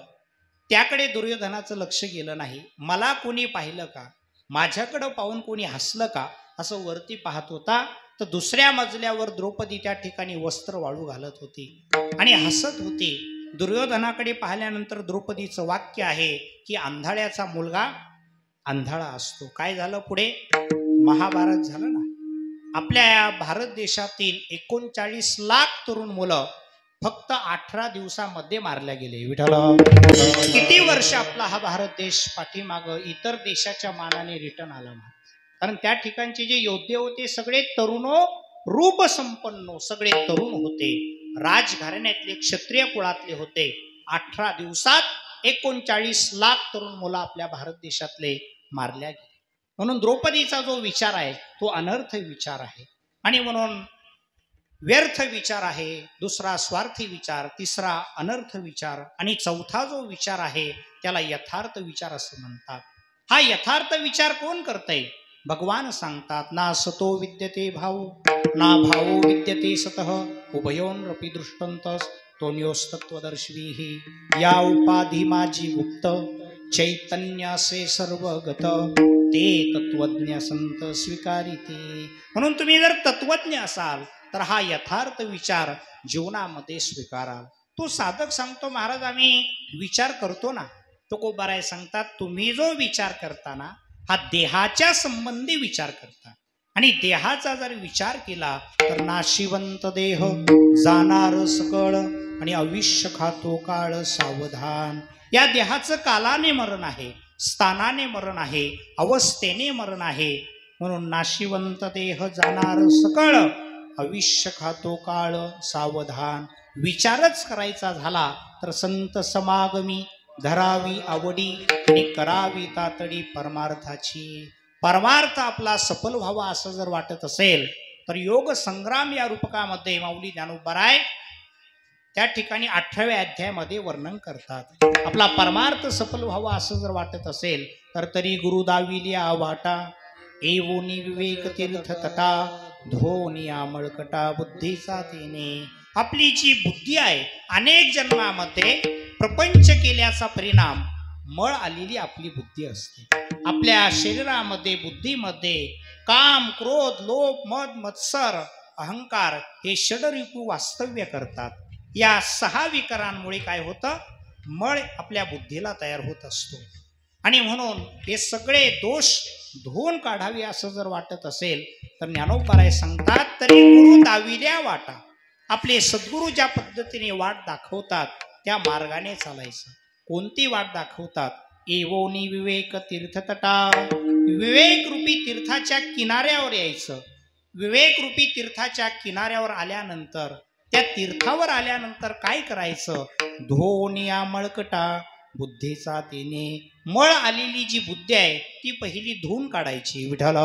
त्याकडे दुर्योधनाचं लक्ष गेलं नाही. मला कोणी पाहिलं का, माझ्याकडं पाहून कोणी हसलं का, असं वरती पाहत होता. तर दुसऱ्या मजल्यावर द्रौपदी त्या ठिकाणी वस्त्र वाळू घालत होती आणि हसत होती. दुर्योधनाकडे पाहिल्यानंतर द्रौपदीचं वाक्य आहे की आंधळ्याचा मुलगा आंधळा असतो. काय झालं पुढे? महाभारत झालं ना. आपल्या या भारत देशातील 39 लाख तरुण मुलं फक्त 18 दिवसामध्ये मारल्या गेले. विठ्ठल, किती वर्ष आपला हा भारत देश पाठीमाग इतर देशाच्या मानाने रिटर्न आला. कारण त्या ठिकाणचे जे योद्धे होते सगळे तरुणो रूप संपन्नो, सगळे तरुण होते, राजघराण्यातले क्षत्रिय कुळातले होते. 18 दिवसात 39 लाख तरुण मुलं आपल्या भारत देशातले मारल्या गेले. म्हणून द्रौपदीचा जो विचार आहे तो अनर्थ विचार आहे, आणि म्हणून व्यर्थ विचार आहे. दुसरा स्वार्थी विचार, तिसरा अनर्थ विचार, आणि चौथा जो विचार आहे त्याला यथार्थ विचार असं म्हणतात. हा यथार्थ विचार कोण करतंय? भगवान सांगतात, ना सतो विद्यते भाऊ ना भावो विद्यते सतः उभयोरपि दृष्टंतस तोन्योस्तत्वदर्शिनी या उपाधी माझी गुप्त चैतन्यासे सर्वगत ते तत्वज्ञ संत स्वीकारिते. म्हणून तुम्ही जर तत्वज्ञ असाल तर हा यथार्थ विचार जीवनामध्ये स्वीकाराल. तो साधक सांगतो, महाराज आम्ही विचार करतो ना. तो कोबाराय सांगतात, तुम्ही जो विचार करताना हा देहाच्या संबंधी विचार करता, आणि देहाचा जर विचार केला तर नाशिवंत देह जाणार सकळ आणि आयुष्य खातो काळ सावधान. या देहाचं कालाने मरण आहे, स्थानाने मरण आहे, अवस्थेने मरण आहे. म्हणून नाशिवंत देह जाणार सकळ आयुष्य खातो काळ सावधान. विचारच करायचा झाला तर संत समागमी धरावी आवडी आणि करावी तातडी परमार्थाची. परमार्थ आपला सफल व्हावा असं जर वाटत असेल तर योग संग्राम या रूपकामध्ये माऊली ज्ञानोबराय त्या ठिकाणी 18व्या अध्यायामध्ये वर्णन करतात. आपला परमार्थ सफल व्हावा असं जर वाटत असेल तर तरी गुरु दाविल्या वाटा एवोनी विवेक तीर्थ तटा धोनिया मळकटा बुद्धीचा तेने. आपली जी बुद्धी आहे अनेक जन्मामध्ये प्रपंच केल्याचा परिणाम मळ आलेली आपली बुद्धी असते. आपल्या शरीरामध्ये बुद्धीमध्ये काम क्रोध लोभ मद मत्सर अहंकार हे षडरिपू वास्तव्य करतात. या 6 विकारांमुळे काय होतं, मळ आपल्या बुद्धीला तयार होत असतो. आणि म्हणून हे सगळे दोष धुवून काढावे असं जर वाटत असेल तर ज्ञानोबाराय सांगतात, तरी गुरु दाविल्या वाटा. आपले सद्गुरू ज्या पद्धतीने वाट दाखवतात त्या मार्गाने चालायचं. कोणती वाट दाखवतात? एवोनी विवेक तीर्थतटा. विवेक रूपी तीर्थाच्या किनाऱ्यावर यायचं. विवेक रूपी तीर्थाच्या किनाऱ्यावर आल्यानंतर त्या तीर्थावर आल्यानंतर काय करायचं? धोनिया मळकटा बुद्धीचा तेने. मळ आलेली जी बुद्धी आहे ती पहिली धुवून काढायची. विठ्ठल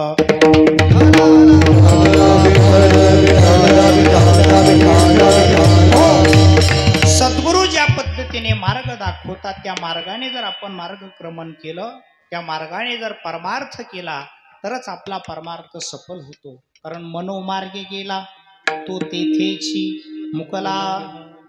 सद्गुरू ज्या पद्धतीने मार्ग दाखवतात त्या मार्गाने जर आपण मार्गक्रमण केलं, त्या मार्गाने जर परमार्थ केला तरच आपला परमार्थ सफल होतो. कारण मनोमार्गे गेला तो तेथेची मुकला.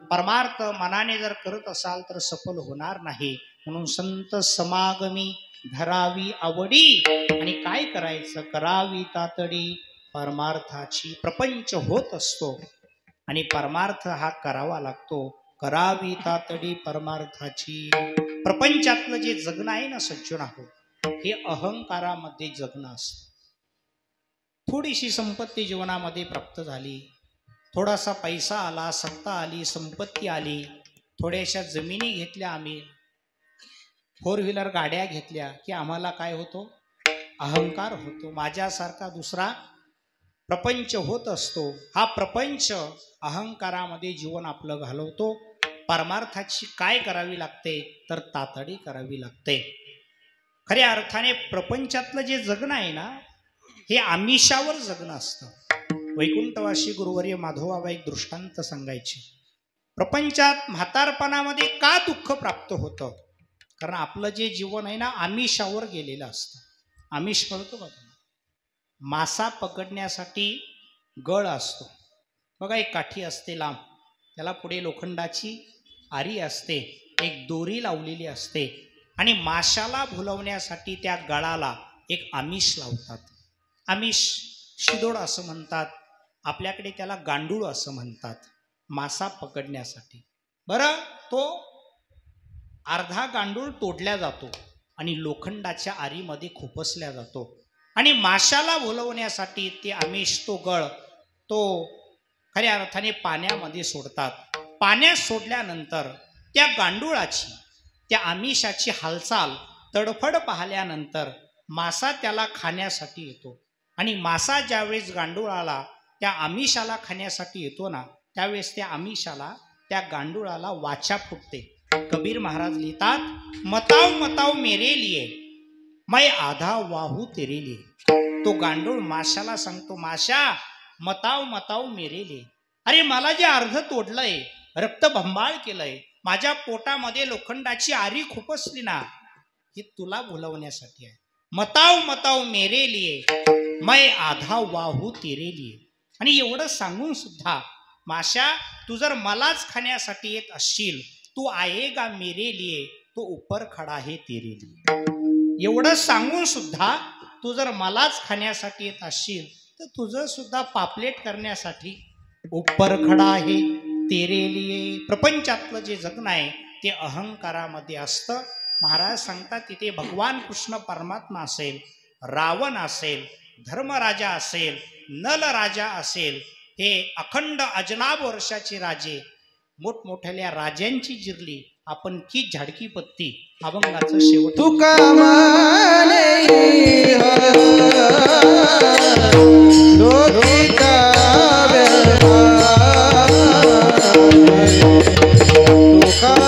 परमार्थ मनाने जर करत असाल तर सफल होणार नाही. म्हणून संत समागमी धरावी आवडी. आणि काय करायचं? करावी तातडी परमार्थाची. प्रपंच होत असतो आणि परमार्थ हा करावा लागतो. करावी तातडी परमार्थाची. प्रपंचातलं जे जगणं आहे ना सज्जन आहोत, हे अहंकारामध्ये जगणं असतं. थोडीशी संपत्ती जीवनामध्ये प्राप्त झाली, थोडासा पैसा आला, सत्ता आली, संपत्ती आली, थोड्याशा जमिनी घेतल्या, आम्ही 4 व्हीलर गाड्या घेतल्या की आम्हाला काय होतो? अहंकार होतो. माझ्यासारखा दुसरा प्रपंच होत असतो. हा प्रपंच अहंकारामध्ये जीवन आपलं घालवतो. परमार्थाची काय करावी लागते? तर तातडी करावी लागते. खऱ्या अर्थाने प्रपंचातलं जे जगणं आहे ना, हे आमिषावर जगणं असतं. वैकुंठवासी गुरुवर्य माधवबाबा एक दृष्टांत सांगायचे. प्रपंचात म्हातारपणामध्ये का दुःख प्राप्त होतं? कारण आपलं जे जीवन आहे ना आमिषावर गेलेलं असतं. आमिष कळतो का? मासा पकडण्यासाठी गळ असतो बघा, एक काठी असते लांब, त्याला पुढे लोखंडाची आरी असते, एक दोरी लावलेली असते आणि माशाला भुलवण्यासाठी त्या गळाला एक आमिष लावतात. आमिष शिदोड असं म्हणतात, आपल्याकडे त्याला गांडूळ असं म्हणतात. मासा पकडण्यासाठी बरं तो अर्धा गांडूळ तोडल्या जातो आणि लोखंडाच्या आरीमध्ये खुपसल्या जातो आणि माशाला भुलवण्यासाठी ते आमिष, तो गळ, तो खऱ्या अर्थाने पाण्यामध्ये सोडतात. पाण्यात सोडल्यानंतर त्या गांडुळाची, त्या आमिषाची हालचाल तडफड पाहिल्यानंतर मासा त्याला खाण्यासाठी येतो आणि मासा ज्यावेळेस गांडुळाला, त्या आमिषाला खाण्यासाठी येतो ना, त्यावेळेस त्या आमिषाला, त्या गांडुळाला वाचा फुटते. कबीर महाराज लिहितात, मताव मताव मेरे लिए मैं आधा वाहू तेरे लिए. तो गांडूळ माशाला सांगतो, माशा मताव मताव मेरे लिए, अरे मला जे अर्ध तोडलंय, रक्त भंबाळ केलंय, माझ्या पोटामध्ये लोखंडाची आरी खुपसली ना, हे तुला भुलवण्यासाठी आहे. मताव मताव मेरे लिए मैं आधा वाहू तेरे लिए. आणि एवढं सांगून सुद्धा, माशा तू जर मलाच खाण्यासाठी येत असशील, तू आएगा मेरे लिए तो ऊपर खडा है तेरे लिए. एवढं सांगून सुद्धा तू जर मलाच खाण्यासाठी येत असशील तर तुझं सुद्धा पापलेट करण्यासाठी ऊपर खडा आहे तेरे लिए. प्रपंचातलं जे जगणं आहे ते अहंकारामध्ये असतं. महाराज सांगतात, तिथे भगवान कृष्ण परमात्मा असेल, रावण असेल, धर्मराजा असेल, नल राजा असेल, हे अखंड अजनाब वर्षाचे राजे, मोठमोठ्या राजांची जिरली आपण की झाडकी पत्ती. अभंगाचं शेवट. तुका माने लोकिका तुका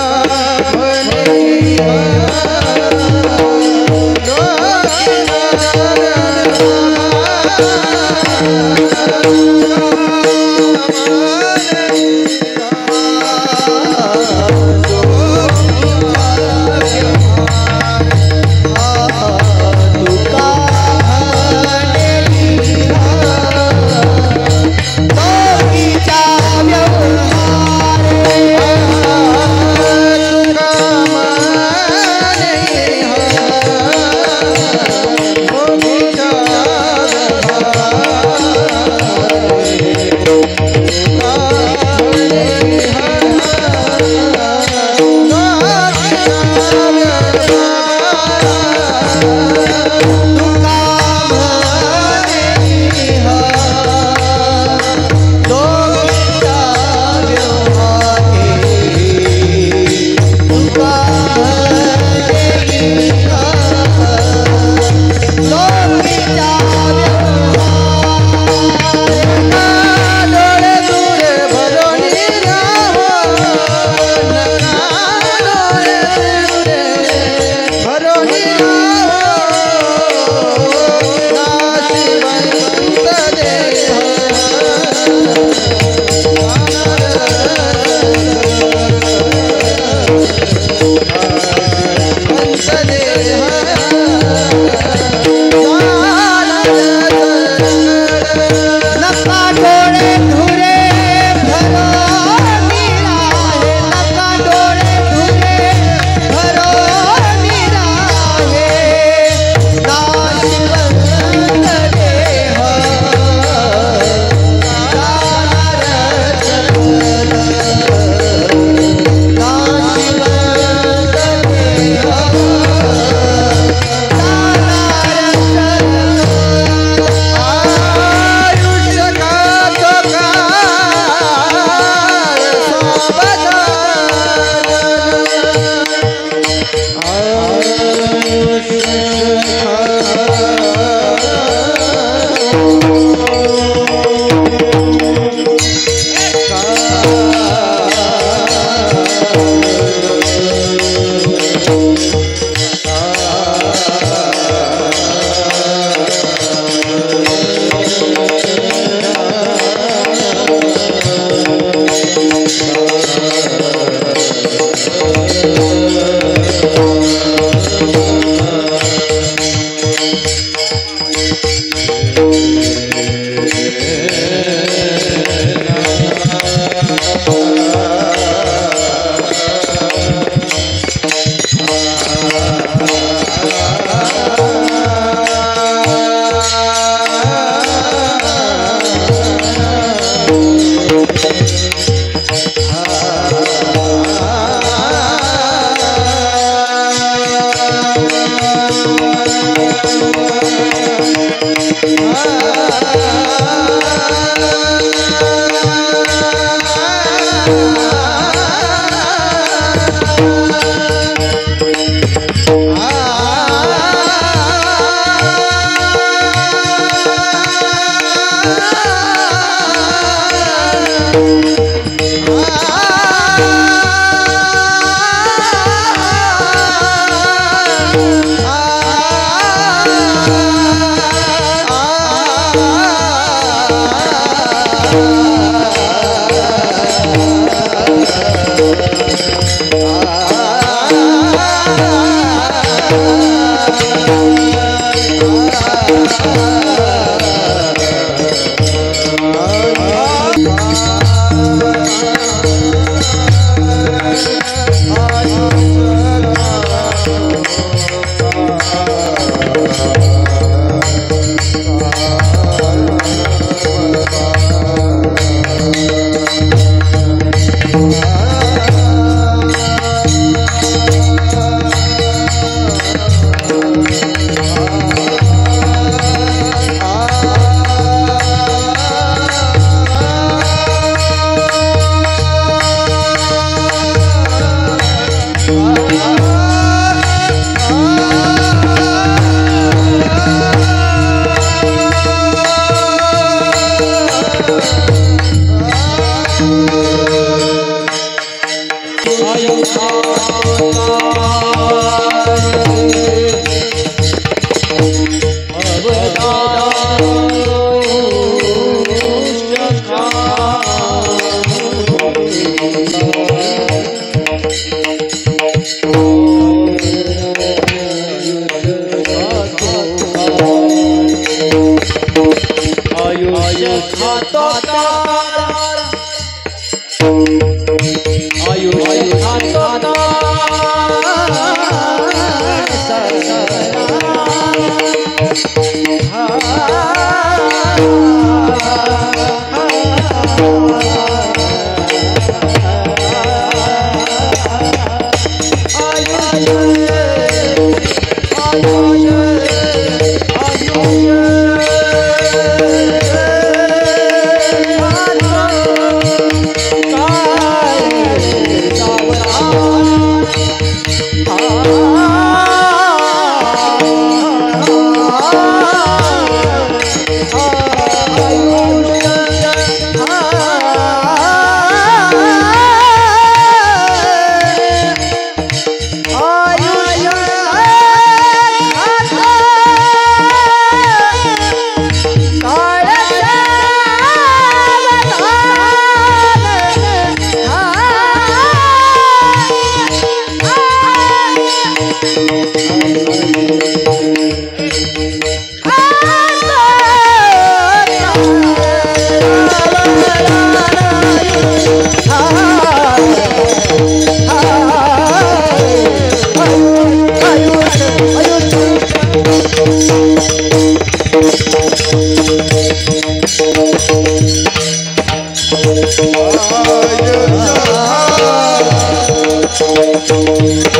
आय